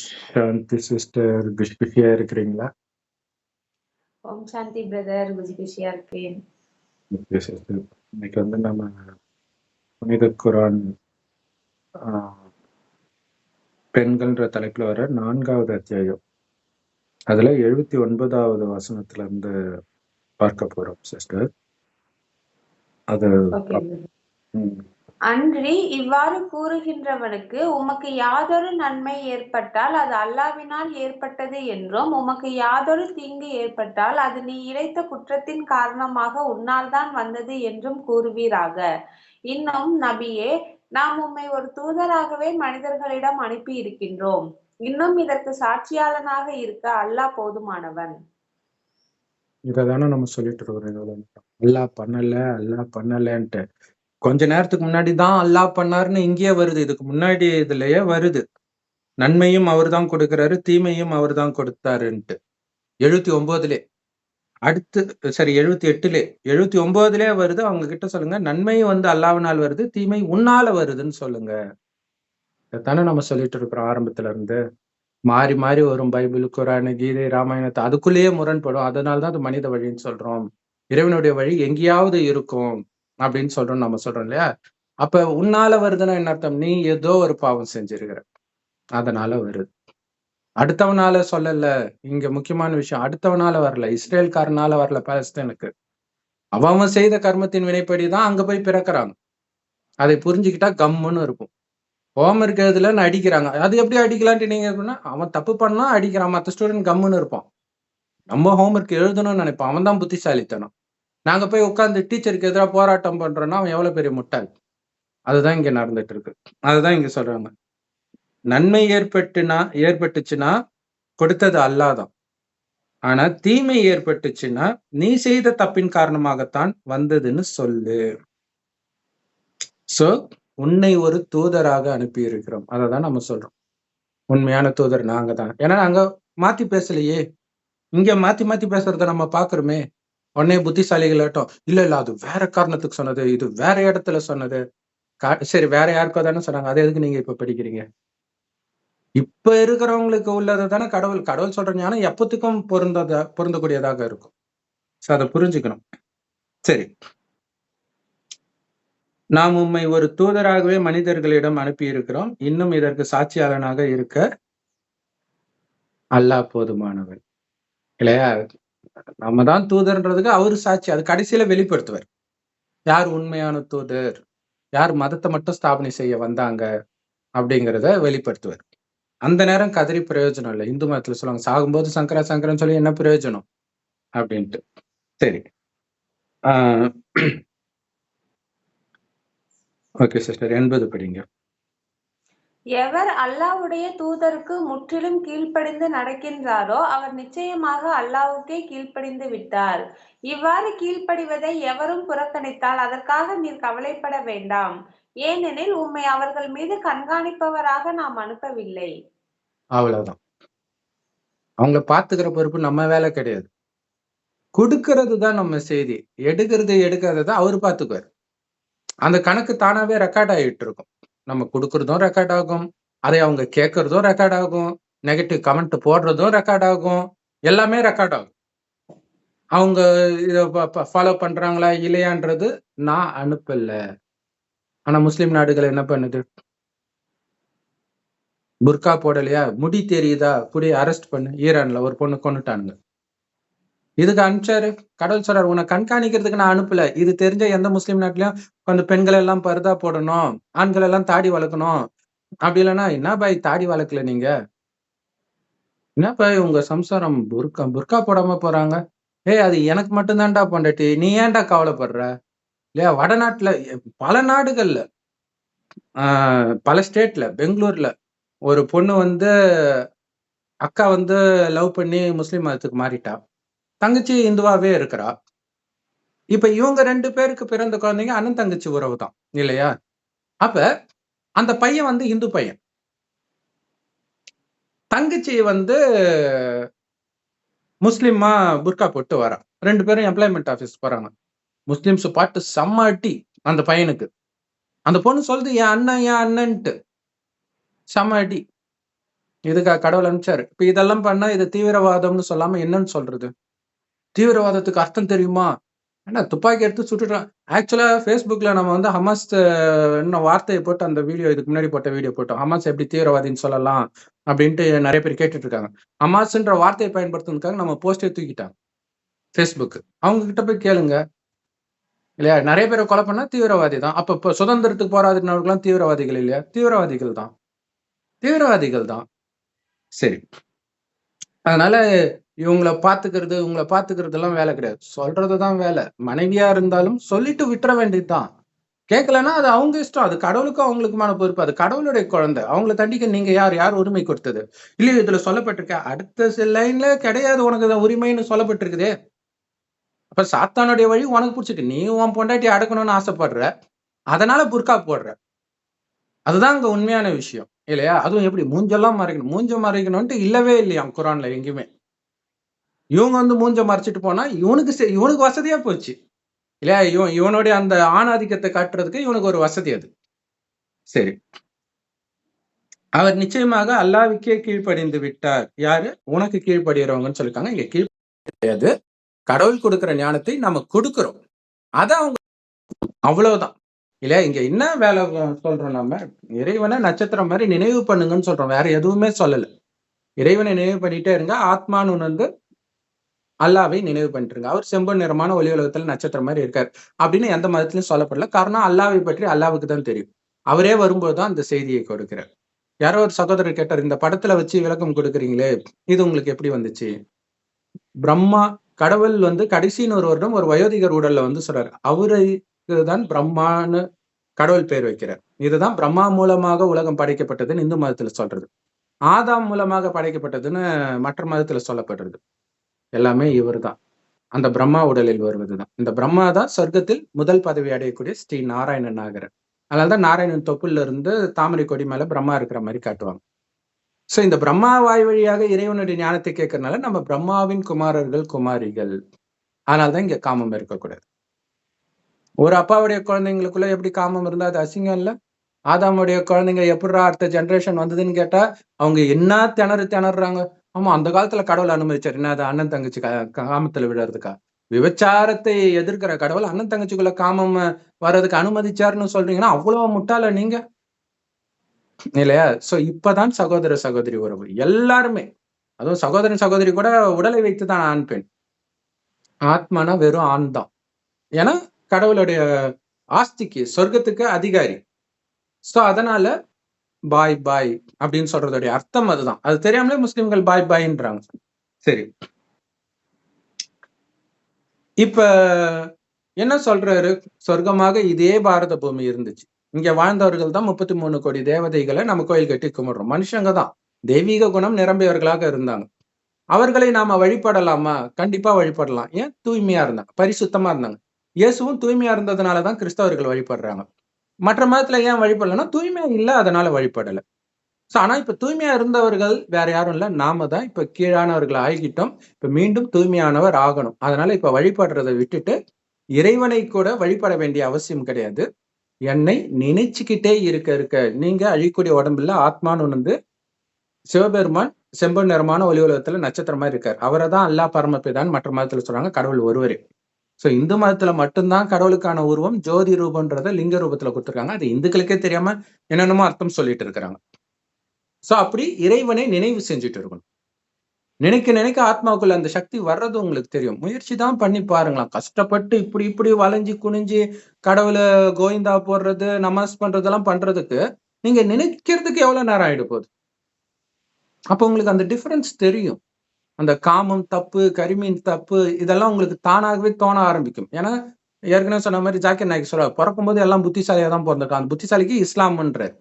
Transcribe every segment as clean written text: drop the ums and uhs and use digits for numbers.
சாந்தி sister. குஷியா இருக்கிறீங்களா? ஓம் சாந்தி brother, குஷியா இருக்கேன். Okay sister. இன்னைக்கு வந்து நம்ம புனித குரான் பெண்கள்ன்ற தலைப்புல வர 4வது அத்தியாயம், அதுல 79வது வசனத்துல இருந்து பார்க்க போறோம் சிஸ்டர். அது ஓகே. அன்றி இவ்வாறு கூறுகின்றவனுக்கு உமக்கு யாதொரு நன்மை ஏற்பட்டால் அது அல்லாவினால் ஏற்பட்டது என்றும், உமக்கு யாதொரு தீங்கு ஏற்பட்டால் அது நீ இழைத்த குற்றத்தின் காரணமாக உன்னால் தான் வந்தது என்றும் கூறுவீராக. இன்னும் நபியே, நாம் உம்மை ஒரு தூதராகவே மனிதர்களிடம் அனுப்பி இருக்கின்றோம். இன்னும் இதற்கு சாட்சியாளனாக இருக்க அல்லாஹ் போதுமானவன். இததானே நம்ம சொல்லிட்டு இருக்கிறோம். அல்லாஹ் பண்ணலன்ட்டு கொஞ்ச நேரத்துக்கு முன்னாடி தான் அல்லாஹ் பண்ணாருன்னு இங்கேயே வருது. இதுக்கு முன்னாடி இதுலயே வருது, நன்மையும் அவர் தான் கொடுக்கிறாரு, தீமையும் அவர் தான் கொடுத்தாருன்ட்டு. 79லே அடுத்து, சரி 78லே 79லே வருது. அவங்க கிட்ட சொல்லுங்க, நன்மை வந்து அல்லாஹ்வினால் வருது, தீமை உன்னால வருதுன்னு சொல்லுங்க. இதைத்தானே நம்ம சொல்லிட்டு இருக்கிறோம் ஆரம்பத்துல இருந்து. மாறி மாறி வரும் பைபிள், குரான், கீதை, ராமாயணத்தை, அதுக்குள்ளேயே முரண்படும். அதனாலதான் அது மனித வழின்னு சொல்றோம். இறைவனுடைய வழி எங்கேயாவது இருக்கும் அப்படின்னு சொல்றோம், நம்ம சொல்றோம் இல்லையா? அப்ப உன்னால வருதுன்னா என்ன அர்த்தம்? நீ ஏதோ ஒரு பாவம் செஞ்சிருக்கிற, அதனால வருது. அடுத்தவனால சொல்லல. இங்க முக்கியமான விஷயம், அடுத்தவனால வரல, இஸ்ரேல்காரனால வரல. பாலஸ்தீனுக்கு அவன் செய்த கர்மத்தின் வினைப்படிதான் அங்க போய் பிறக்கிறாங்க. அதை புரிஞ்சுக்கிட்டா கம்முன்னு இருக்கும். ஹோம் இருக்கிறதுலன்னு அடிக்கிறாங்க. அது எப்படி அடிக்கலான்ட்டு நீங்க எப்படின்னா, அவன் தப்பு பண்ணா அடிக்கிறான், மற்ற ஸ்டூடெண்ட் கம்முன்னு இருப்பான். நம்ம ஹோம்ஒர்க் எழுதணும்னு நினைப்பான், அவன் தான் புத்திசாலித்தனம். நாங்க போய் உட்காந்து டீச்சருக்கு எதிராக போராட்டம் பண்றோம்னா அவன் எவ்வளவு பெரிய முட்டாள். அதுதான் இங்க நடந்துட்டு இருக்கு. அதுதான் இங்க சொல்றாங்க, நன்மை ஏற்பட்டுச்சுன்னா கொடுத்தது அல்லாதான். ஆனா தீமை ஏற்பட்டுச்சுன்னா நீ செய்த தப்பின் காரணமாகத்தான் வந்ததுன்னு சொல்லு. சோ உன்னை ஒரு தூதராக அனுப்பி இருக்கிறோம். அததான் நம்ம சொல்றோம். உண்மையான தூதர் நாங்க தான். ஏன்னா நாங்க மாத்தி பேசலையே. இங்க மாத்தி மாத்தி பேசுறத நம்ம பாக்குறோமே. உடனே புத்திசாலிகளாட்டம், இல்ல அது வேற காரணத்துக்கு சொன்னது, இது வேற இடத்துல சொன்னது. சரி, வேற யாருக்கோ தானே சொன்னாங்க, அது எதுக்கு நீங்க இப்ப படிக்கிறீங்க? இப்ப இருக்கிறவங்களுக்கு உள்ளதை தானே கடவுள் சொல்ற ஞானம் எப்பத்துக்கும் பொருந்தக்கூடியதாக இருக்கும். அதை புரிஞ்சுக்கணும். சரி, நாம் உம்மை ஒரு தூதராகவே மனிதர்களிடம் அனுப்பி இருக்கிறோம். இன்னும் இதற்கு சாட்சியாளனாக இருக்க அல்லாஹ் போதுமானவன். இல்லையா? நம்ம தான் தூதர்ன்றதுக்கு அவரு சாட்சி. அது கடைசியில வெளிப்படுத்துவார், யார் உண்மையான தூதர், யார் மதத்தை மட்டும் ஸ்தாபனை செய்ய வந்தாங்க அப்படிங்கிறத வெளிப்படுத்துவார். அந்த நேரம் கதறி பிரயோஜனம் இல்லை. இந்து மதத்துல சொல்லுவாங்க, சாகும்போது சங்கரன் சொல்லி என்ன பிரயோஜனம் அப்படின்ட்டு. சரி, ஓகே சிஸ்டர், 80 படிங்க. எவர் அல்லாஹ்வுடைய தூதருக்கு முற்றிலும் கீழ்ப்படிந்து நடக்கின்றாரோ அவர் நிச்சயமாக அல்லாஹ்வுக்கே கீழ்ப்படிந்து விட்டார். இவ்வாறு கீழ்ப்படிவதை எவரும் புறக்கணித்தால் அதற்காக நீர் கவலைப்பட வேண்டாம். ஏனெனில் உம்மை அவர்கள் மீது கண்காணிப்பவராக நாம் அனுப்பவில்லை. அவ்வளவுதான். அவங்கள பாத்துக்கிற பொறுப்பு நம்ம வேலை கிடையாது. கொடுக்கறது தான் நம்ம செய்தி, எடுக்கிறத அவரு பாத்துக்குவார். அந்த கணக்கு தானாவே ரெக்கார்ட் ஆகிட்டு இருக்கும். நம்ம கொடுக்கறதும் ரெக்கார்ட் ஆகும், அதை அவங்க கேட்கறதும் ரெக்கார்ட் ஆகும், நெகட்டிவ் கமெண்ட் போடுறதும் ரெக்கார்ட் ஆகும், எல்லாமே ரெக்கார்ட் ஆகும். அவங்க இதை ஃபாலோ பண்றாங்களா இல்லையான்றது நான் அனுப்பல. ஆனா முஸ்லிம் நாடுகள் என்ன பண்ணுது? புர்கா போடலையா, முடி தெரியுதா, புடி அரெஸ்ட் பண்ணு. ஈரான்ல ஒரு பொண்ணு கொண்டுட்டானுங்க. இதுக்கு அனுப்பிச்சாரு கடவுள் சொல்றாரு, உன்னை கண்காணிக்கிறதுக்கு நான் அனுப்பல. இது தெரிஞ்ச எந்த முஸ்லீம் நாட்டிலயும் கொஞ்சம் பெண்கள் எல்லாம் பர்தா போடணும், ஆண்கள் எல்லாம் தாடி வளர்க்கணும். அப்படி இல்லைன்னா, என்ன பாய் தாடி வளர்க்கல நீங்க, என்ன பாய் உங்க சம்சாரம் புர்கா போடாம போறாங்க, அது எனக்கு மட்டும்தான்டா பொண்டாட்டி, நீ ஏன்டா கவலைப்படுற? இல்லையா? வடநாட்டுல பல நாடுகள்ல, பல ஸ்டேட்ல, பெங்களூர்ல ஒரு பொண்ணு வந்து அக்கா வந்து லவ் பண்ணி முஸ்லீம் மதத்துக்கு மாறிட்டா, தங்கச்சி இந்துவாவே இருக்கிறா. இப்ப இவங்க 2 பேருக்கு பிறந்த குழந்தைங்க அண்ணன் தங்கச்சி உறவு தான் இல்லையா? அப்ப அந்த பையன் வந்து இந்து பையன், தங்கச்சி வந்து முஸ்லிமா புர்கா போட்டு வரா. 2 பேரும் எம்ப்ளாய்மெண்ட் ஆபீஸ் போறாங்க. முஸ்லிம்ஸ் பாட்டு செம்ம அடி அந்த பையனுக்கு. அந்த பொண்ணு சொல்லுது, என் அண்ணன்ட்டு செம்ம அடி. இதுக்கா கடவுள் அனுப்பிச்சாரு. இப்ப இதெல்லாம் பண்ணா இது தீவிரவாதம்னு சொல்லாம என்னன்னு சொல்றது? தீவிரவாதத்துக்கு அர்த்தம் தெரியுமா? ஏன்னா துப்பாக்கி எடுத்து சுட்டுட்டான். ஆக்சுவலா Facebookல நம்ம வந்து ஹமாஸ் இன்னும் வார்த்தைய போட்டு அந்த வீடியோ இதுக்கு முன்னாடி போட்ட வீடியோ போட்டோம். ஹமாஸ் எப்படி தீவிரவாதின்னு சொல்லலாம் அப்படின்ட்டு நெறைய பேர் கேட்டுட்டு இருக்காங்க. ஹமாஸ்ன்ற வார்த்தையை பயன்படுத்துனதுக்காக நம்ம போஸ்டே தூக்கிட்டாங்க Facebook. அவங்க கிட்ட போய் கேளுங்க. இல்லையா? நெறைய பேர கொலை பண்ணா தீவிரவாதி தான். அப்ப இப்ப சுதந்திரத்துக்கு போராடினவர்கள்லாம் தீவிரவாதிகள் இல்லையா? தீவிரவாதிகள் தான். தீவிரவாதிகள் தான். சரி. அதனால இவங்கள பாத்துக்கிறதெல்லாம் வேலை கிடையாது. சொல்றதுதான் வேலை. மனைவியா இருந்தாலும் சொல்லிட்டு விட்டுற வேண்டியதுதான். கேட்கலன்னா அது அவங்க இஷ்டம். அது கடவுளுக்கும் அவங்களுக்குமான பொறுப்பு. அது கடவுளுடைய குழந்தை. அவங்கள தண்டிக்க நீங்க யார்? யார் உரிமை கொடுத்தது? இல்லையே இதுல சொல்லப்பட்டிருக்க. அடுத்த லைன்ல கிடையாது உனக்கு இந்த உரிமைன்னு சொல்லப்பட்டிருக்குதே. அப்ப சாத்தானுடைய வழி உனக்கு புடிச்சிட்டு நீ உன் பொண்டாட்டி அடக்கணும்னு ஆசைப்படுற. அதனால புர்கா போடுற. அதுதான் அங்க உண்மையான விஷயம். இல்லையா? அதுவும் எப்படி மூஞ்செல்லாம் மறைக்கணும். மூஞ்ச மறைக்கணும்ன்ட்டு இல்லவே இல்லையாம் குரான்ல எங்கேயுமே. இவங்க வந்து மூஞ்ச மறைச்சிட்டு போனா இவனுக்கு வசதியா போச்சு. இல்லையா? இவனுடைய அந்த ஆணாதிக்கத்தை காட்டுறதுக்கு இவனுக்கு ஒரு வசதி அது. சரி. அவர் நிச்சயமாக அல்லாஹ்வுக்கே கீழ்ப்படிந்து விட்டார். யாரு? உனக்கு கீழ்ப்படியறவங்கன்னு சொல்லிருக்காங்க. இங்க கிடையாது. கடவுள் கொடுக்கிற ஞானத்தை நம்ம கொடுக்கிறோம். அத அவங்க அவ்வளவுதான். இல்லையா? இங்க என்ன வேலை சொல்றோம் நம்ம? இறைவனை நட்சத்திரம் மாதிரி நினைவு பண்ணுங்கன்னு சொல்றோம். வேற எதுவுமே சொல்லல. இறைவனை நினைவு பண்ணிட்டே இருங்க. ஆத்மான்னு உணர்ந்து அல்லாவை நினைவு பண்ணிட்டுருங்க. அவர் செம்பொன் நிறமான ஒளி உலகத்துல நட்சத்திரம் மாதிரி இருக்காரு. அப்படின்னு எந்த மதத்திலும் சொல்லப்படல. காரணம் அல்லாவை பற்றி அல்லாவுக்கு தான் தெரியும். அவரே வரும்போது தான் அந்த செய்தியை கொடுக்கிறார். யாரோ ஒரு சகோதரர் கேட்டார், இந்த படத்துல வச்சு விளக்கம் கொடுக்குறீங்களே, இது உங்களுக்கு எப்படி வந்துச்சு? பிரம்மா கடவுள் வந்து கடைசின்னு ஒரு வருடம் ஒரு வயோதிகர் உடல்ல வந்து சொல்றாரு. அவருக்கு தான் பிரம்மான்னு கடவுள் பேர் வைக்கிறார். இதுதான் பிரம்மா மூலமாக உலகம் படைக்கப்பட்டதுன்னு இந்து மதத்துல சொல்றது. ஆதாம் மூலமாக படைக்கப்பட்டதுன்னு மற்ற மதத்துல சொல்லப்படுறது. எல்லாமே இவர்தான். அந்த பிரம்மா உடலில் வருவதுதான். இந்த பிரம்மா தான் சொர்க்கத்தில் முதல் பதவி அடையக்கூடிய ஸ்ரீ நாராயணன் ஆகிறார். அதனாலதான் நாராயணன் தொப்புல இருந்து தாமரை கொடி மேல பிரம்மா இருக்கிற மாதிரி காட்டுவாங்க. சோ இந்த பிரம்மா வாய் வழியாக இறைவனுடைய ஞானத்தை கேட்கறதுனால நம்ம பிரம்மாவின் குமாரர்கள் குமாரிகள். அதனாலதான் இங்க காமம் இருக்கக்கூடாது. ஒரு அப்பாவுடைய குழந்தைங்களுக்குள்ள எப்படி காமம் இருந்தா அது அசிங்கம் இல்ல? ஆதாமுடைய குழந்தைங்க எப்படிடா அடுத்த ஜெனரேஷன் வந்ததுன்னு கேட்டா அவங்க என்ன திணறாங்க. ஆமா அந்த காலத்துல கடவுள் அனுமதிச்சார். என்ன அது அண்ணன் தங்கச்சி காமத்துல விடுறதுக்கா? விபச்சாரத்தை எதிர்க்கிற கடவுள் அண்ணன் தங்கச்சிக்குள்ள காமம் வர்றதுக்கு அனுமதிச்சாருன்னு சொல்றீங்கன்னா அவ்வளவு முட்டாள நீங்க இல்லையா? சோ இப்பதான் சகோதர சகோதரி உறவு எல்லாருமே, அதுவும் சகோதரன் சகோதரி கூட உடலை வைத்துதான் ஆண் பெண். ஆத்மானா வெறும் ஆண் தான். ஏன்னா கடவுளுடைய ஆஸ்திக்கு சொர்க்கத்துக்கு அதிகாரி. சோ அதனால பாய் பாய் அப்படின்னு சொல்றதுடைய அர்த்தம் அதுதான். அது தெரியாமலே முஸ்லிம்கள் பாய் பாய்ன்றாங்க. சரி, இப்ப என்ன சொல்றாரு? சொர்க்கமாக இதே பாரத பூமி இருந்துச்சு. இங்க வாழ்ந்தவர்கள் தான் 33 கோடி தேவதைகளை நம்ம கோயில் கட்டி கும்பிடுறோம். மனுஷங்க தான். தெய்வீக குணம் நிரம்பியவர்களாக இருந்தாங்க. அவர்களை நாம வழிபடலாமா? கண்டிப்பா வழிபடலாம். ஏன்? தூய்மையா இருந்தாங்க, பரிசுத்தமா இருந்தாங்க. இயேசுவும் தூய்மையா இருந்ததுனாலதான் கிறிஸ்தவர்கள் வழிபடுறாங்க. மற்ற மதத்துல ஏன் வழிபடலன்னா தூய்மையா இல்ல, அதனால வழிபடல. ஆனா இப்ப தூய்மையா இருந்தவர்கள் வேற யாரும் இல்ல, நாம தான் இப்ப கீழானவர்கள் ஆகிட்டோம். இப்ப மீண்டும் தூய்மையானவர் ஆகணும். அதனால இப்ப வழிபடுறதை விட்டுட்டு இறைவனை கூட வழிபட வேண்டிய அவசியம் கிடையாது. என்னை நினைச்சுக்கிட்டே இருக்க நீங்க அழியக்கூடிய உடம்புல ஆத்மான்னு உணர்ந்து சிவபெருமான் செம்பொன் நிறமான ஒளி உலகத்துல நட்சத்திரம் மாதிரி இருக்காரு. அவரை தான் அல்லாஹ் பரமபிதான் மற்ற மதத்துல சொல்றாங்க. கடவுள் ஒருவரே. சோ இந்து மதத்துல மட்டும்தான் கடவுளுக்கான உருவம் ஜோதி ரூபன்றத லிங்க ரூபத்துல கொடுத்திருக்காங்க. அது இந்துக்களுக்கே தெரியாம என்னென்னமோ அர்த்தம் சொல்லிட்டு இருக்கிறாங்க. சோ அப்படி இறைவனை நினைவு செஞ்சுட்டு இருக்கணும். நினைக்க ஆத்மாவுக்குள்ள அந்த சக்தி வர்றது உங்களுக்கு தெரியும். முயற்சி தான் பண்ணி பாருங்களாம். கஷ்டப்பட்டு இப்படி வளைஞ்சு குனிஞ்சு கடவுள கோவிந்தா போடுறது, நமாஸ் பண்றதெல்லாம் பண்றதுக்கு நீங்க நினைக்கிறதுக்கு எவ்வளவு நேரம் ஆயிட போகுது? அப்ப உங்களுக்கு அந்த டிஃபரன்ஸ் தெரியும். அந்த காமம் தப்பு, கரிமீன் தப்பு இதெல்லாம் உங்களுக்கு தானாகவே தோண ஆரம்பிக்கும். ஏன்னா ஏற்கனவே சொன்ன மாதிரி ஜாக்கிர் நாயக் சொல்றாரு, பிறக்கும்போது எல்லாம் புத்திசாலியா தான் பிறந்திருக்கான். அந்த புத்திசாலிக்கு இஸ்லாம்ன்றார்.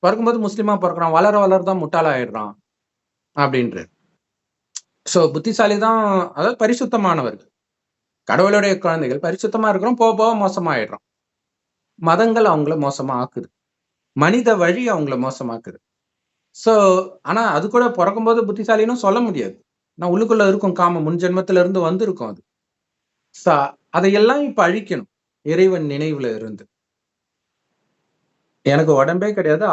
பிறக்கும்போது முஸ்லிமா பிறக்கிறான், வளர தான் முட்டாளாயிடுறான் அப்படின்றார். சோ புத்திசாலி தான், அதாவது பரிசுத்தமானவர்கள், கடவுளுடைய குழந்தைகள் பரிசுத்தமா இருக்கிறோம். போக மோசமாயிடுறோம். மதங்கள் அவங்கள மோசமா ஆக்குது. மனித வழி அவங்கள மோசமாக்குது. சோ ஆனா அது கூட பிறக்கும்போது புத்திசாலின்னு சொல்ல முடியாது. நான் உள்ளுக்குள்ள இருக்கும் காமம் முன் ஜென்மத்துல இருந்து வந்திருக்கும் அது. அதையெல்லாம் இப்ப அழிக்கணும் இறைவன் நினைவுல இருந்து. எனக்கு உடம்பே கிடையாது.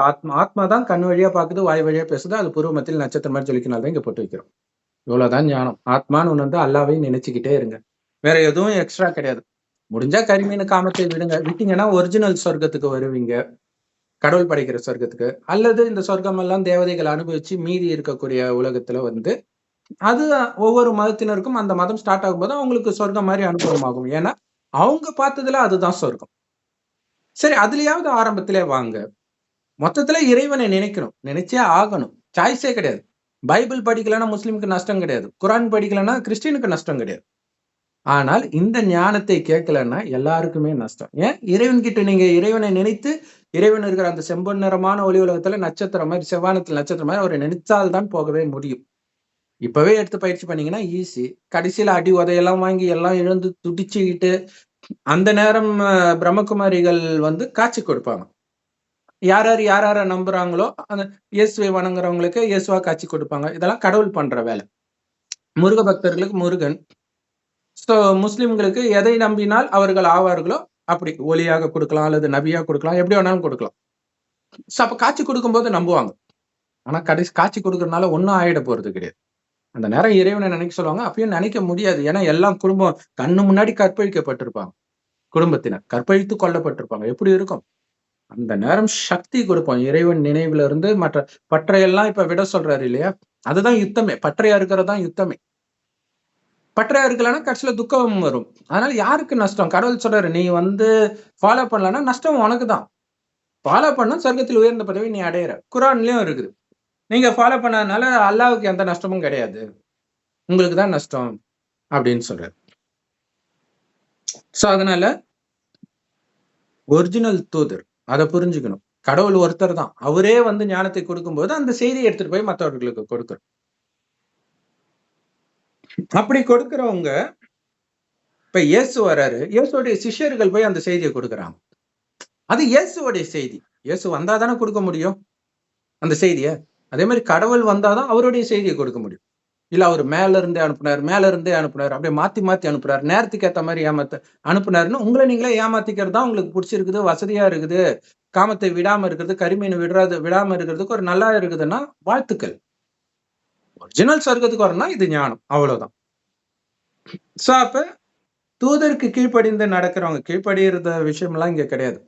ஆத்மா தான் கண் வழியா பாக்குது, வாய் வழியா பேசுது. அது பூர்வ மத்தியில் நட்சத்திரம் மாதிரி ஜொலிக்கனால தான் இங்க போட்டு வைக்கிறோம். இவ்வளவுதான் ஞானம். ஆத்மான்னு ஒண்ணு வந்து அல்லாவையும் நினைச்சுக்கிட்டே இருங்க. வேற எதுவும் எக்ஸ்ட்ரா கிடையாது. முடிஞ்சா கரிமீன் காமத்தை விடுங்க. விட்டீங்கன்னா ஒரிஜினல் சொர்க்கத்துக்கு வருவீங்க. கடவுள் படைக்கிற சொர்க்கத்துக்கு. அல்லது இந்த சொர்க்கம் எல்லாம் தேவதைகள் அனுபவிச்சு மீதி இருக்கக்கூடிய உலகத்துல வந்து அது ஒவ்வொரு மதத்தினருக்கும் அந்த மதம் ஸ்டார்ட் ஆகும்போது அவங்களுக்கு சொர்க்கம் மாதிரி அனுபவம் ஆகும். ஏன்னா அவங்க பார்த்ததுல அதுதான் சொர்க்கம். சரி, அதுலயாவது ஆரம்பத்திலே வாங்க. மொத்தத்துல இறைவனை நினைக்கணும். நினைச்சே ஆகணும். சாய்ஸே கிடையாது. பைபிள் படிக்கலன்னா முஸ்லிமுக்கு நஷ்டம் கிடையாது. குரான் படிக்கலன்னா கிறிஸ்டியனுக்கு நஷ்டம் கிடையாது. ஆனால் இந்த ஞானத்தை கேட்கலன்னா எல்லாருக்குமே நஷ்டம். ஏன்? இறைவன் கிட்ட நீங்க இறைவனை நினைத்து இறைவன் இருக்கிற அந்த செம்பொன் நிறமான ஒளி உலகத்துல நட்சத்திரம் மாதிரி, செவ்வானத்தில் நட்சத்திரம் மாதிரி அவரை நினைச்சால்தான் போகவே முடியும். இப்பவே எடுத்து பயிற்சி பண்ணீங்கன்னா ஈஸி. கடைசியில அடி உதையெல்லாம் வாங்கி எல்லாம் இழந்து துடிச்சுக்கிட்டு அந்த நேரம் பிரம்மகுமாரிகள் வந்து காட்சி கொடுப்பாங்க. யார் யார நம்புறாங்களோ அந்த இயேசுவை வணங்குறவங்களுக்கு இயேசுவா காட்சி கொடுப்பாங்க. இதெல்லாம் கடவுள் பண்ற வேலை. முருக பக்தர்களுக்கு முருகன். சோ முஸ்லிம்களுக்கு எதை நம்பினால் அவர்கள் ஆவார்களோ அப்படி ஒலியாக கொடுக்கலாம், அல்லது நபியா கொடுக்கலாம், எப்படி வேணாலும் கொடுக்கலாம். சோ அப்ப காட்சி கொடுக்கும்போது நம்புவாங்க. ஆனா கடைசி காட்சி கொடுக்கறதுனால ஒன்னும் ஆயிட போறது கிடையாது. அந்த நேரம் இறைவனை நினைக்க சொல்லுவாங்க. அப்பயும் நினைக்க முடியாது. ஏன்னா எல்லாம் குடும்பம் கண்ணு முன்னாடி கற்பழிக்கப்பட்டிருப்பாங்க. குடும்பத்தினர் கற்பழித்து கொல்லப்பட்டிருப்பாங்க. எப்படி இருக்கும்? அந்த நேரம் சக்தி கொடுப்போம். இறைவன் நினைவுல இருந்து மற்ற பற்றையெல்லாம் இப்ப விட சொல்றாரு இல்லையா? அதுதான் யுத்தமே. பற்றையா இருக்கிறது தான் யுத்தமே. பற்றையா இருக்கலன்னா கடைசியில துக்கம் வரும். அதனால யாருக்கு நஷ்டம்? கடவுள் சொல்றாரு, நீ வந்து ஃபாலோ பண்ணலன்னா நஷ்டம் உனக்கு தான். ஃபாலோ பண்ணா சொர்க்கத்தில் உயர்ந்த பதவி நீ அடையிற. குரான்லயும் இருக்குது. நீங்க ஃபாலோ பண்ணாதனால அல்லாஹ்வுக்கு எந்த நஷ்டமும் கிடையாது. உங்களுக்கு தான் நஷ்டம் அப்படின்னு சொல்றாரு. சோ அதனால ஒரிஜினல் தூதர் அதை புரிஞ்சுக்கணும். கடவுள் ஒருத்தர் தான். அவரே வந்து ஞானத்தை கொடுக்கும்போது அந்த செய்தியை எடுத்துட்டு போய் மற்றவர்களுக்கு கொடுக்கணும். அப்படி கொடுக்கிறவங்க இப்ப இயேசு வராரு. இயேசுடைய சிஷ்யர்கள் போய் அந்த செய்தியை கொடுக்குறாங்க. அது இயேசுடைய செய்தி. இயேசு வந்தாதானே கொடுக்க முடியும் அந்த செய்திய. அதே மாதிரி கடவுள் வந்தாதான் அவருடைய செய்தியை கொடுக்க முடியும். இல்ல அவர் மேல இருந்தே அனுப்புனார், அப்படியே மாத்தி மாத்தி அனுப்புறாரு, நேரத்துக்கு ஏத்த மாதிரி அனுப்புனாருன்னு உங்களை நீங்களே ஏமாத்திக்கிறது தான் உங்களுக்கு பிடிச்சிருக்குது, வசதியா இருக்குது, காமத்தை விடாம இருக்கிறது, கரிமீன் விடாம இருக்கிறதுக்கு ஒரு நல்லா இருக்குதுன்னா வாழ்த்துக்கள். ஒரிஜினல் சொர்க்கத்துக்கு வரணும்னா இது ஞானம், அவ்வளவுதான். சோ அப்ப தூதருக்கு கீழ்ப்படிந்து நடக்கிறவங்க, கீழ்ப்படிகிற விஷயம் எல்லாம் இங்க கிடையாது.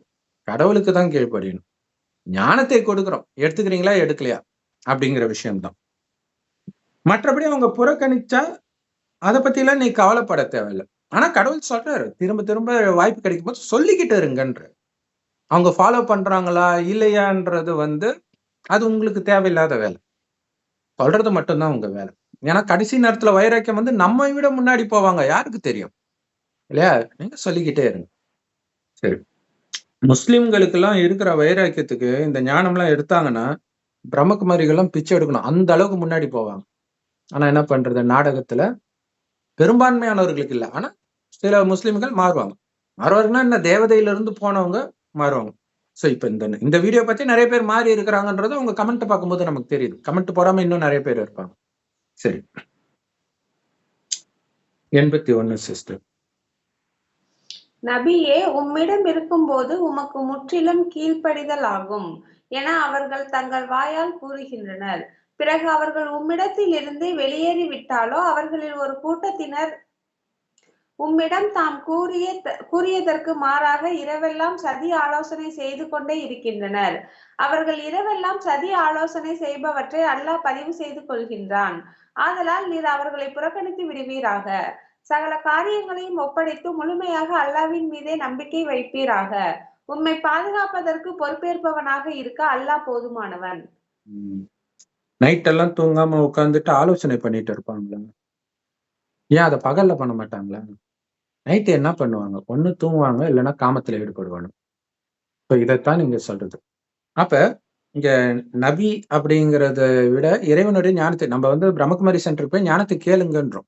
கடவுளுக்கு தான் கீழ்ப்படியணும். ஞானத்தை கொடுக்கிறோம், எடுத்துக்கிறீங்களா எடுக்கலையா அப்படிங்கிற விஷயம்தான். மற்றபடி அவங்க புறக்கணிச்சா அதை பத்தி எல்லாம் நீ கவலைப்பட தேவையில்லை. ஆனா கடவுள் சொல்றாரு, திரும்ப திரும்ப வாய்ப்பு கிடைக்கும் போது சொல்லிக்கிட்டு இருங்கன்ற. அவங்க ஃபாலோ பண்றாங்களா இல்லையான்றது வந்து அது உங்களுக்கு தேவையில்லாத வேலை. சொல்றது மட்டும்தான் உங்க வேலை. ஏன்னா கடைசி நேரத்துல வைராக்கியம் வந்து நம்மை விட முன்னாடி போவாங்க, யாருக்கு தெரியும் இல்லையா? நீங்க சொல்லிக்கிட்டே இருங்க. சரி, முஸ்லிம்களுக்கு எல்லாம் இருக்கிற வைராக்கியத்துக்கு இந்த ஞானம் எல்லாம் எடுத்தாங்கன்னா பிரம்மகுமாரிகள் பிச்சை எடுக்கணும், அந்த அளவுக்கு முன்னாடி போவாங்க. ஆனா என்ன பண்றது, நாடகத்துல பெரும்பான்மையானவர்களுக்கு இல்ல, ஆனா சில முஸ்லிம்கள் மாறுவாங்க. மாறுவாருன்னா என்ன, தேவதையில இருந்து போனவங்க மாறுவாங்க. சோ இப்ப இந்த வீடியோ பத்தி நிறைய பேர் மாறி இருக்கிறாங்கன்றது உங்க கமெண்ட் பார்க்கும்போது நமக்கு தெரியுது. கமெண்ட் போடாம இன்னும் நிறைய பேர் இருப்பாங்க. சரி, 81 சிஸ்டர். நபியே, உம்மிடம் இருக்கும்போது உமக்கு முற்றிலும் கீழ்ப்படிதல் ஆகும் என அவர்கள் தங்கள் வாயால் கூறுகின்றனர். பிறகு அவர்கள் உம்மிடத்தில் இருந்து வெளியேறி விட்டாலோ அவர்களில் ஒரு கூட்டத்தினர் உம்மிடம் தாம் கூறியதற்கு மாறாக இரவெல்லாம் சதி ஆலோசனை செய்து கொண்டே இருக்கின்றனர். அவர்கள் இரவெல்லாம் சதி ஆலோசனை செய்பவற்றை அல்லாஹ் பதிவு செய்து கொள்கின்றான். ஆதலால் நீர் அவர்களை புறக்கணித்து விடுவீராக. சகல காரியங்களையும் ஒப்படைத்து முழுமையாக அல்லாஹ்வின் மீதே நம்பிக்கை வைப்பீராக. உம்மை பாதுகாப்பதற்கு பொறுப்பேற்பவனாக இருக்க அல்லாஹ் போதுமானவன். நைட் எல்லாம் தூங்காம உட்கார்ந்துட்டு ஆலோசனை பண்ணிட்டு இருப்பாங்களா? ஏன் அதை பகல்ல பண்ண மாட்டாங்களா? நைட்டு என்ன பண்ணுவாங்க? ஒண்ணு தூங்குவாங்க, இல்லைன்னா காமத்துல ஈடுபடுவாங்க. இப்ப இதைத்தான் நீங்க சொல்றது. அப்ப இங்க நபி அப்படிங்கிறத விட இறைவனுடைய ஞானத்தை நம்ம வந்து பிரம்மகுமாரி சென்டருக்கு போய் ஞானத்தை கேளுங்கன்றோம்.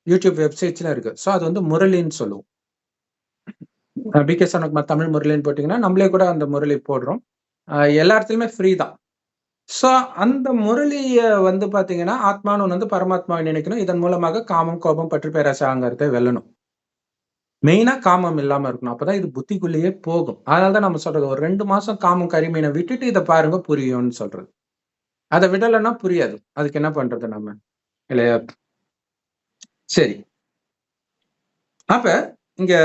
யூடியூப் வெப்சைட்ஸ்ல இருக்கு. சோ அது வந்து முரளின்னு சொல்லுவோம். பிகே சனகுமார் தமிழ் முரளின்னு போட்டீங்கன்னா நம்மளே கூட அந்த முரளி போடுறோம். எல்லா இடத்துலயுமே ஃப்ரீ தான். சோ அந்த முரளிய வந்து பாத்தீங்கன்னா ஆத்மான்னு வந்து பரமாத்மாவை நினைக்கணும். இதன் மூலமாக காமம், கோபம், பற்று, பேராசை, அகங்காரத்தை வெல்லணும். மெயினா காமம் இல்லாம இருக்கணும். அப்பதான் இது புத்திக்குள்ளேயே போகும். அதனாலதான் நம்ம சொல்றது ஒரு 2 மாசம் காமம் கரிமீனை விட்டுட்டு இதை பாருங்க புரியும்னு சொல்றது. அதை விடலைன்னா புரியாது. அதுக்கு என்ன பண்றது நம்ம இல்லையா? சரி. அப்ப இங்க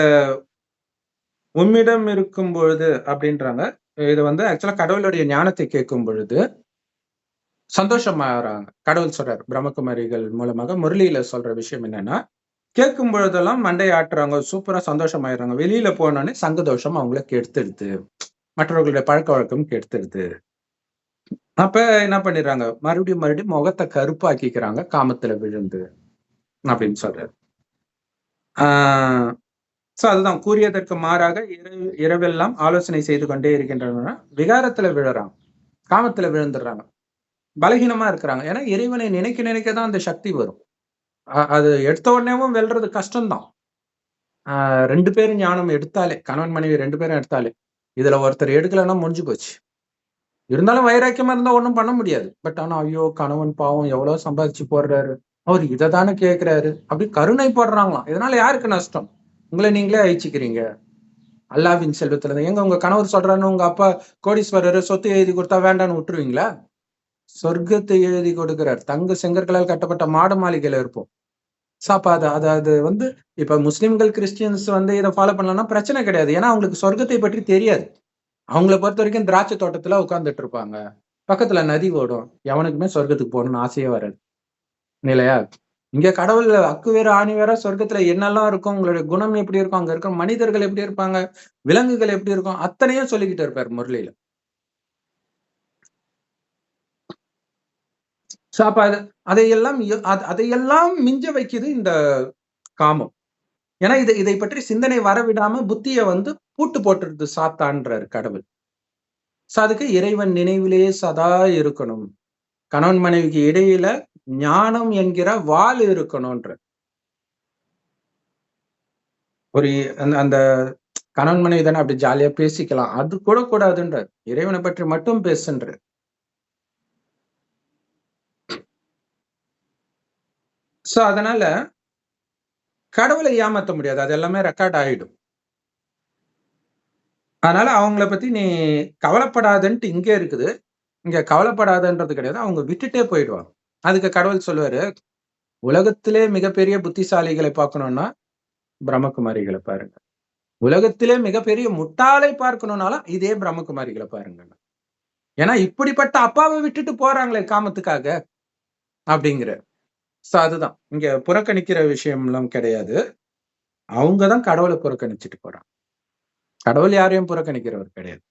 உம்மிடம் இருக்கும் பொழுது அப்படின்றாங்க. இது வந்து ஆக்சுவலா கடவுளுடைய ஞானத்தை கேட்கும் பொழுது சந்தோஷமாகறாங்க. கடவுள் சொல்றாரு பிரம்மகுமாரிகள் மூலமாக முரளியில சொல்ற விஷயம் என்னன்னா, கேட்கும் பொழுதெல்லாம் மண்டை ஆட்டுறாங்க, சூப்பரா சந்தோஷமாயிடுறாங்க. வெளியில போனோடனே சங்க தோஷம் அவங்கள கெடுத்துடுது. மற்றவர்களுடைய பழக்க வழக்கம் கெடுத்துடுது. அப்ப என்ன பண்ணிடுறாங்க, மறுபடியும் முகத்தை கருப்பாக்கிக்கிறாங்க காமத்துல விழுந்து அப்படின்னு சொல்றாரு. சோ அதுதான் கூறியதற்கு மாறாக இரவெல்லாம் ஆலோசனை செய்து கொண்டே இருக்கின்றன. விகாரத்துல விழுறாங்க, காமத்துல விழுந்துடுறாங்க, பலகீனமா இருக்கிறாங்க. ஏன்னா இறைவனை நினைக்க நினைக்கதான் அந்த சக்தி வரும். அது எடுத்த உடனேவும் வெல்றது கஷ்டம்தான். 2 பேரும் ஞானம் எடுத்தாலே, கணவன் மனைவி 2 பேரும் எடுத்தாலே, இதுல ஒருத்தர் எடுக்கலைன்னா முடிஞ்சு போச்சு. இருந்தாலும் வைராக்கியமா இருந்தா ஒண்ணும் பண்ண முடியாது. பட் ஆனா ஐயோ கணவன் பாவம் எவ்வளவு சம்பாதிச்சு போடுறாரு, அவர் இதை தானே கேட்கிறாரு அப்படி கருணை போடுறாங்களாம். இதனால யாருக்கு நஷ்டம்? உங்களை நீங்களே அழிச்சுக்கிறீங்க. அல்லாவின் செல்வத்துல எங்க உங்க கணவர் சொல்றாருன்னு உங்க அப்பா கோடீஸ்வரர் சொத்து எழுதி கொடுத்தா வேண்டான்னு விட்டுருவீங்களா? சொர்க்கத்தை எழுதி கொடுக்கிறார். தங்க செங்கற்களால் கட்டப்பட்ட மாட மாளிகையில இருப்போம். அது வந்து இப்ப முஸ்லிம்கள் கிறிஸ்டியன்ஸ் வந்து இதை ஃபாலோ பண்ணலன்னா பிரச்சனை கிடையாது. ஏன்னா அவங்களுக்கு சொர்க்கத்தை பற்றி தெரியாது. அவங்கள பொறுத்த வரைக்கும் திராட்சை தோட்டத்துல உட்கார்ந்துட்டு இருப்பாங்க, பக்கத்துல நதி ஓடும். எவனுக்குமே சொர்க்கத்துக்கு போகணும்னு ஆசையே வராது இல்லையா? இங்க கடவுள் அக்கு வேற ஆணி வேற. சொர்க்கத்துல என்னெல்லாம் இருக்கும், உங்களுடைய குணம் எப்படி இருக்கும், அங்க இருக்கிற மனிதர்கள் எப்படி இருப்பாங்க, விலங்குகள் எப்படி இருக்கும், அத்தனையும் சொல்லிக்கிட்டு இருப்பார் முரளியில. அப்ப அதையெல்லாம் மிஞ்ச வைக்குது இந்த காமம். ஏன்னா இதை பற்றி சிந்தனை வரவிடாம புத்திய வந்து பூட்டு போட்டுருது சாத்தான்றாரு கடவுள். அதுக்கு இறைவன் நினைவிலேயே சதா இருக்கணும். கணவன் மனைவிக்கு இடையில ஞானம் என்கிற வாள் இருக்கணும்ன்ற ஒரு அந்த கணவன் மனைவி தானே அப்படி ஜாலியா பேசிக்கலாம், அது கூட கூடாதுன்ற. இறைவனை பற்றி மட்டும் பேசுன்ற. சோ அதனால கடவுளை ஏமாத்த முடியாது. அது எல்லாமே ரெக்கார்ட் ஆயிடும். அதனால அவங்கள பத்தி நீ கவலைப்படாதன்ட்டு இங்கே இருக்குது. இங்க கவலைப்படாதன்றது கிடையாது. அவங்க விட்டுட்டே போயிடுவாங்க. அதுக்கு கடவுள் சொல்லுவாரு, உலகத்திலே மிகப்பெரிய புத்திசாலிகளை பார்க்கணும்னா பிரம்மகுமாரிகளை பாருங்க. உலகத்திலே மிகப்பெரிய முட்டாளை பார்க்கணும்னாலும் இதே பிரம்மகுமாரிகளை பாருங்க. ஏன்னா இப்படிப்பட்ட அப்பாவை விட்டுட்டு போறாங்களே காமத்துக்காக அப்படிங்கிற. அதுதான் இங்க புறக்கணிக்கிற விஷயம் எல்லாம் கிடையாது. அவங்கதான் கடவுளை புறக்கணிச்சுட்டு போறாங்க. கடவுள் யாரையும் புறக்கணிக்கிறவர் கிடையாது.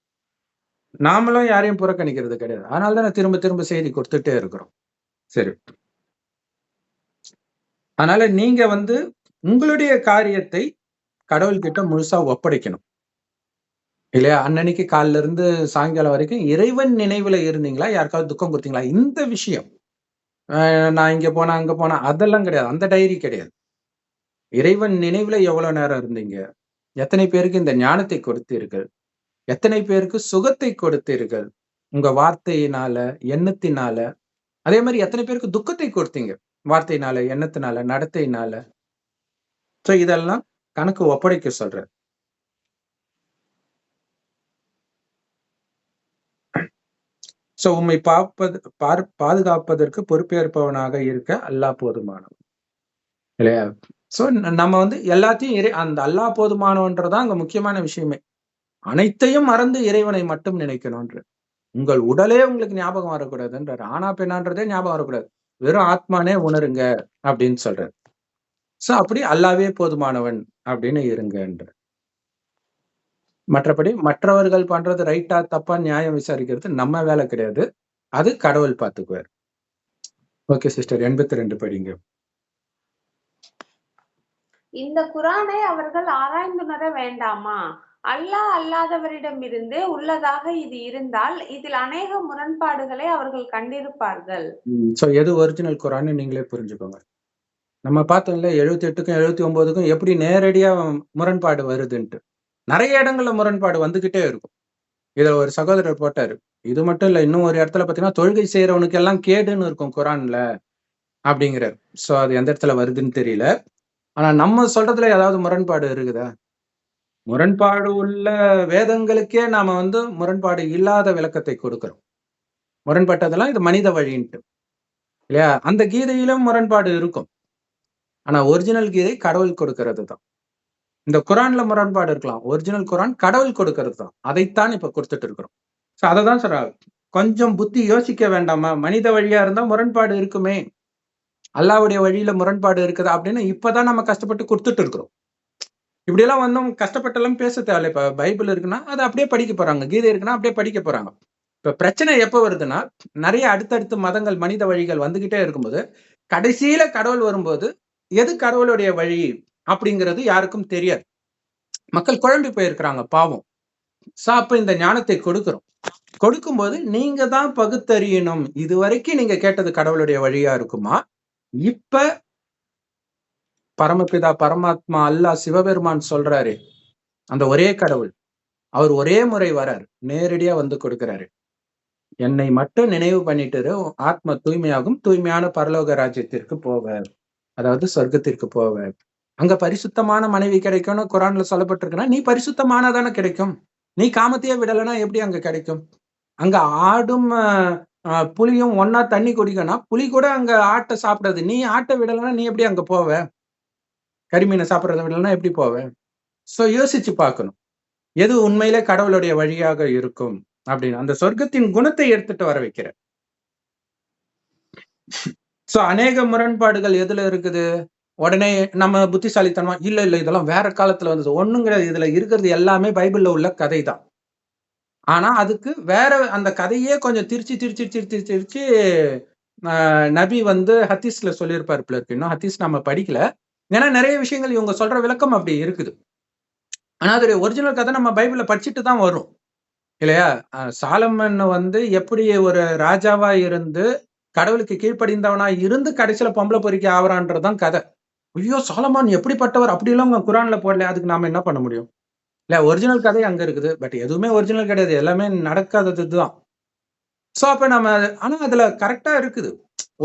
நாமளும் யாரையும் புறக்கணிக்கிறது கிடையாது. அதனாலதான் திரும்ப திரும்ப செய்தி கொடுத்துட்டே இருக்கிறோம். சரி, அதனால நீங்க வந்து உங்களுடைய காரியத்தை கடவுள்கிட்ட முழுசா ஒப்படைக்கணும் இல்லையா? அன்னன்னைக்கு காலில இருந்து சாயங்காலம் வரைக்கும் இறைவன் நினைவுல இருந்தீங்களா? யாருக்காவது துக்கம் கொடுத்தீங்களா? இந்த விஷயம் நான் இங்க போனா அங்க போனா அதெல்லாம் கிடையாது. அந்த டைரி கிடையாது. இறைவன் நினைவுல எவ்வளவு நேரம் இருந்தீங்க? எத்தனை பேருக்கு இந்த ஞானத்தை கொடுத்தீர்கள்? எத்தனை பேருக்கு சுகத்தை கொடுத்தீர்கள்? உங்க வார்த்தையினால, எண்ணத்தினால. அதே மாதிரி எத்தனை பேருக்கு துக்கத்தை கொடுத்தீங்க? வார்த்தையினால, எண்ணத்தினால, நடத்தையினால. சோ இதெல்லாம் கணக்கு ஒப்படைக்க சொல்ற. சோ உம்மை பாதுகாப்பதற்கு பொறுப்பேற்பவனாக இருக்க அல்லாஹ் போதுமானவன் இல்லையா? சோ நம்ம வந்து எல்லாத்தையும் அந்த அல்லாஹ் போதுமானவன்றதான் அங்க முக்கியமான விஷயமே. அனைத்தையும் மறந்து இறைவனை மட்டும் நினைக்கணும்ன்ற. உங்கள் உடலே உங்களுக்கு ஞாபகம் வரக்கூடாதுன்றாரு. ஆனா பெண்ணான்றதே ஞாபகம் வரக்கூடாது. வெறும் ஆத்மானே உணருங்க அப்படின்னு சொல்றாரு. சோ அப்படி அல்லாவே போதுமானவன் அப்படின்னு இருங்கன்ற. மற்றபடி மற்றவர்கள் பண்றது ரைட்டா தப்பா நியாயம் விசாரிக்கிறது நம்ம வேலை கிடையாது. அது கடவுள் பார்த்துக்குவார். ஓகே சிஸ்டர், 82 படிங்க. இந்த குரானை அவர்கள் ஆராய்ந்துணர வேண்டாமா? அல்லாஹ் அல்லாதவரிடமிருந்து உள்ளதாக இது இருந்தால் இதில் அநேக முரண்பாடுகளை அவர்கள் கண்டிருப்பார்கள். சோ எது ஒரிஜினல் குரான்னு நீங்களே புரிஞ்சுக்கோங்க. நம்ம பார்த்தோம்ல 78க்கும் 79க்கும் எப்படி நேரடியா முரண்பாடு வருதுன்ட்டு. நிறைய இடங்கள்ல முரண்பாடு வந்துகிட்டே இருக்கும். இதுல ஒரு சகோதரர் போட்டாரு, இது மட்டும் இல்ல, இன்னும் ஒரு இடத்துல பாத்தீங்கன்னா தொழுகை செய்யறவனுக்கு எல்லாம் கேடுன்னு இருக்கும் குரான்ல அப்படிங்கிறார். சோ அது எந்த இடத்துல வருதுன்னு தெரியல. ஆனா நம்ம சொல்றதுல ஏதாவது முரண்பாடு இருக்குதா? முரண்பாடு உள்ள வேதங்களுக்கே நாம முரண்பாடு இல்லாத விளக்கத்தை கொடுக்கிறோம். முரண்பட்டதெல்லாம் இது மனித வழின்ட்டு இல்லையா? அந்த கீதையிலும் முரண்பாடு இருக்கும். ஆனா ஒரிஜினல் கீதை கடவுள் கொடுக்கிறது தான். இந்த குரான்ல முரண்பாடு இருக்கலாம். ஒரிஜினல் குரான் கடவுள் கொடுக்கிறது தான். அதைத்தான் இப்ப கொடுத்துட்டு இருக்கிறோம். அததான் சொல்றாங்க. கொஞ்சம் புத்தி யோசிக்க வேண்டாமா? மனித வழியா இருந்தா முரண்பாடு இருக்குமே. அல்லாஹ்வுடைய வழியில முரண்பாடு இருக்குதா அப்படின்னு இப்பதான் நம்ம கஷ்டப்பட்டு கொடுத்துட்டு இருக்கிறோம். இப்படியெல்லாம் கஷ்டப்பட்டெல்லாம் பேச தேவையில்ல. இப்ப பைபிள் இருக்குன்னா அதை அப்படியே படிக்க போறாங்க. கீதை இருக்குன்னா அப்படியே படிக்க போறாங்க. இப்ப பிரச்சனை எப்ப வருதுன்னா, நிறைய அடுத்தடுத்து மதங்கள் மனித வழிகள் வந்துகிட்டே இருக்கும்போது கடைசியில கடவுள் வரும்போது எது கடவுளுடைய வழி அப்படிங்கிறது யாருக்கும் தெரியாது. மக்கள் குழம்பி போயிருக்கிறாங்க பாவம். அப்ப இந்த ஞானத்தை கொடுக்கிறோம். கொடுக்கும்போது நீங்க தான் பகுத்தறியணும். இதுவரைக்கும் நீங்க கேட்டது கடவுளுடைய வழியா இருக்குமா? இப்ப பரமபிதா பரமாத்மா அல்லாஹ் சிவபெருமான் சொல்றாரு, அந்த ஒரே கடவுள் அவர் ஒரே முறை வராரு, நேரடியா கொடுக்கிறாரு. என்னை மட்டும் நினைவு பண்ணிட்டு ஆத்ம தூய்மையாகும், தூய்மையான பரலோக ராஜ்யத்திற்கு போவார், அதாவது சொர்க்கத்திற்கு போவார். அங்க பரிசுத்தமான மனைவி கிடைக்கும்னு குரான்ல சொல்லப்பட்டிருக்குன்னா, நீ பரிசுத்தமானதானே கிடைக்கும். நீ காமத்தையே விடலைன்னா எப்படி அங்க கிடைக்கும்? அங்க ஆடும் புலியும் ஒன்னா தண்ணி குடிக்கணும். புலி கூட அங்க ஆட்டை சாப்பிடாது. நீ ஆட்டை விடலைன்னா நீ எப்படி அங்க போவ? கரிமீனை சாப்பிட்றத விடலைன்னா எப்படி போவ? சோ யோசிச்சு பார்க்கணும். எது உண்மையிலே கடவுளுடைய வழியாக இருக்கும் அப்படின்னு அந்த சொர்க்கத்தின் குணத்தை எடுத்துட்டு வர வைக்கிற. சோ அநேக முரண்பாடுகள் எதுல இருக்குது? உடனே நம்ம புத்திசாலித்தனமா இல்ல இதெல்லாம் வேற காலத்துல வந்தது. ஒண்ணும் கிடையாது. இதுல இருக்கிறது எல்லாமே பைபிள்ல உள்ள கதை தான். ஆனா அதுக்கு வேற அந்த கதையே கொஞ்சம் திரிச்சு நபி ஹதீஸ்ல சொல்லியிருப்பாரு போல இருக்கு. இன்னும் ஹதீஸ் நம்ம படிக்கல. ஏன்னா நிறைய விஷயங்கள் இவங்க சொல்ற விளக்கம் அப்படி இருக்குது. ஆனா அதோடைய ஒரிஜினல் கதை நம்ம பைபிள்ல படிச்சுட்டு தான் வரும் இல்லையா? சாலமன் எப்படி ஒரு ராஜாவா இருந்து கடவுளுக்கு கீழ்ப்படிந்தவனா இருந்து கடைசியில பொம்பளை பொறிக்க ஆவறான்றதான் கதை. ஐயோ சாலமான் எப்படிப்பட்டவர் அப்படிலாம் குரான்ல போடல. அதுக்கு நாம என்ன பண்ண முடியும்? இல்ல ஒரிஜினல் கதை அங்க இருக்குது. பட் எதுவுமே ஒரிஜினல் கிடையாது. எல்லாமே நடக்காததுதான். சோ அப்ப நம்ம ஆனா அதுல கரெக்டா இருக்குது.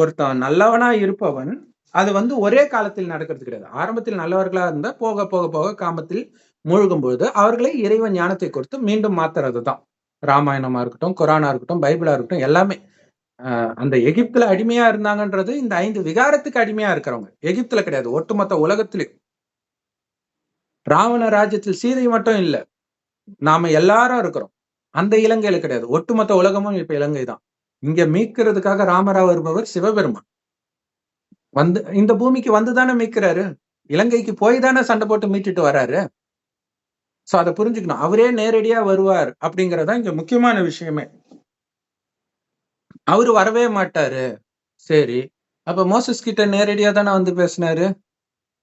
ஒருத்தன் நல்லவனா இருப்பவன் அது ஒரே காலத்தில் நடக்கிறது கிடையாது. ஆரம்பத்தில் நல்லவர்களா இருந்தா போக போக போக காமத்தில் மூழ்கும் பொழுது அவர்களை இறைவன் ஞானத்தை கொடுத்து மீண்டும் மாத்துறதுதான். ராமாயணமா இருக்கட்டும், குரானா இருக்கட்டும், பைபிளா இருக்கட்டும், எல்லாமே. அந்த எகிப்துல அடிமையா இருந்தாங்கன்றது இந்த 5 விகாரத்துக்கு அடிமையா இருக்கிறவங்க. எகிப்துல கிடையாது, ஒட்டுமொத்த உலகத்திலும். ராவண ராஜ்யத்தில் சீதை மட்டும் இல்ல, நாம எல்லாரும் இருக்கிறோம். அந்த இலங்கையில கிடையாது, ஒட்டுமொத்த உலகமும் இப்ப இலங்கை தான். இங்க மீட்கிறதுக்காக ராமரா வருபவர் சிவபெருமான் இந்த பூமிக்கு வந்துதானே மீட்கிறாரு. இலங்கைக்கு போய் தானே சண்டை போட்டு மீட்டுட்டு வர்றாரு. சோ அதை புரிஞ்சுக்கணும். அவரே நேரடியா வருவார் அப்படிங்கறதா இங்க முக்கியமான விஷயமே. அவரு வரவே மாட்டாரு. சரி, அப்ப மோசஸ் கிட்ட நேரடியா தானே பேசினாரு.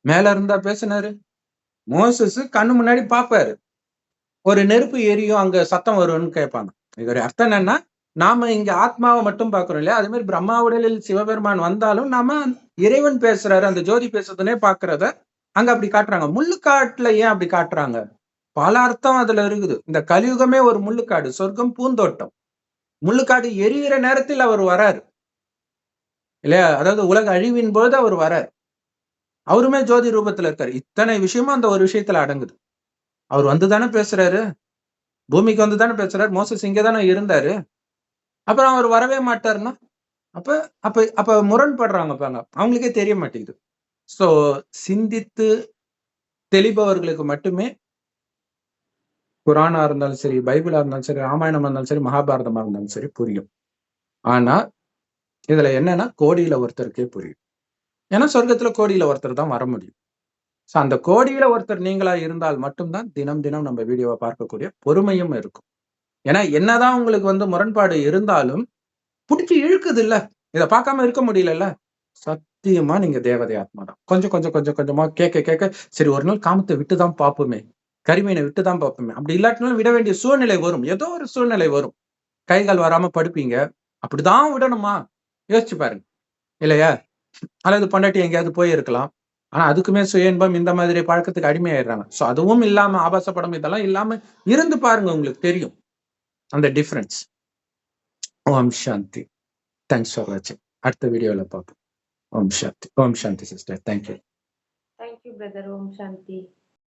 மேல இருந்தா பேசினாரு. மோசஸ் கண்ணு முன்னாடி பாப்பாரு, ஒரு நெருப்பு எரியும், அங்க சத்தம் வரும்னு கேட்பாங்க. இதோட அர்த்தம் என்னன்னா, நாம இங்க ஆத்மாவை மட்டும் பாக்குறோம் இல்லையா? அதே மாதிரி பிரம்மா உடலில் சிவபெருமான் வந்தாலும் நாம இறைவன் பேசுறாரு, அந்த ஜோதி பேசுறதுனே பாக்குறத அங்க அப்படி காட்டுறாங்க. முள்ளுக்காட்டுல ஏன் அப்படி காட்டுறாங்க? பல அர்த்தம் அதுல இருக்குது. இந்த கலியுகமே ஒரு முள்ளுக்காடு, சொர்க்கம் பூந்தோட்டம். முள்ளுக்காடு எரியிற நேரத்தில் அவர் வராரு இல்லையா? அதாவது உலக அழிவின் போது அவர் வராரு. அவருமே ஜோதி ரூபத்துல இருக்காரு. இத்தனை விஷயமும் அந்த ஒரு விஷயத்துல அடங்குது. அவர் வந்துதானே பேசுறாரு, பூமிக்கு வந்துதானே பேசுறாரு. மோசஸ் இங்கதானே இருந்தாரு. அப்புறம் அவர் வரவே மாட்டாருன்னா அப்ப அப்ப அப்ப முரண்படுறாங்க பாருங்க. அவங்களுக்கே தெரிய மாட்டேங்குது. சோ சிந்தித்து தெளிபவர்களுக்கு மட்டுமே குரானா இருந்தாலும் சரி, பைபிளா இருந்தாலும் சரி, ராமாயணமா இருந்தாலும் சரி, மகாபாரதமா இருந்தாலும் சரி புரியும். ஆனா இதுல என்னன்னா கோடியில ஒருத்தருக்கே புரியும். ஏன்னா சொர்க்கத்துல கோடியில ஒருத்தர் தான் வர முடியும். சோ அந்த கோடியில ஒருத்தர் நீங்களா இருந்தால் மட்டும்தான் தினம் தினம் நம்ம வீடியோவை பார்க்கக்கூடிய பொறுமையும் இருக்கும். ஏன்னா என்னதான் உங்களுக்கு முரண்பாடு இருந்தாலும் பிடிச்சி இழுக்குது இல்ல, இதை பார்க்காம இருக்க முடியல. சத்தியமா நீங்க தேவதை ஆத்மா தான். கொஞ்சம் கொஞ்சம் கொஞ்சம் கொஞ்சமா கேட்க கேட்க சரி ஒரு நாள் காமத்தை விட்டுதான் பார்ப்போமே, கரிமீனை விட்டுதான் பார்ப்போமே. அப்படி இல்லாட்டினாலும் விட வேண்டிய சூழ்நிலை வரும். ஏதோ ஒரு சூழ்நிலை வரும். கைகால் வராம படுப்பீங்க. அப்படிதான் விடணுமா? யோசிச்சு பாருங்க இல்லையா? அல்லது பொண்டாட்டி எங்கேயாவது போயிருக்கலாம். ஆனா அதுக்குமே சுய இன்பம் இந்த மாதிரி பழக்கத்துக்கு அடிமையாயிடுறாங்க. சோ அதுவும் இல்லாம ஆபாச படம் இதெல்லாம் இல்லாம இருந்து பாருங்க, உங்களுக்கு தெரியும் அந்த டிஃபரன்ஸ். ஓம் சாந்தி. தேங்க்ஸ் ஃபார் வாட்சிங். அடுத்த வீடியோல பார்ப்போம். ஓம் சாந்தி. ஓம் சாந்தி சிஸ்டர். தேங்க்யூ. Thank you brother. ஓம் சாந்தி.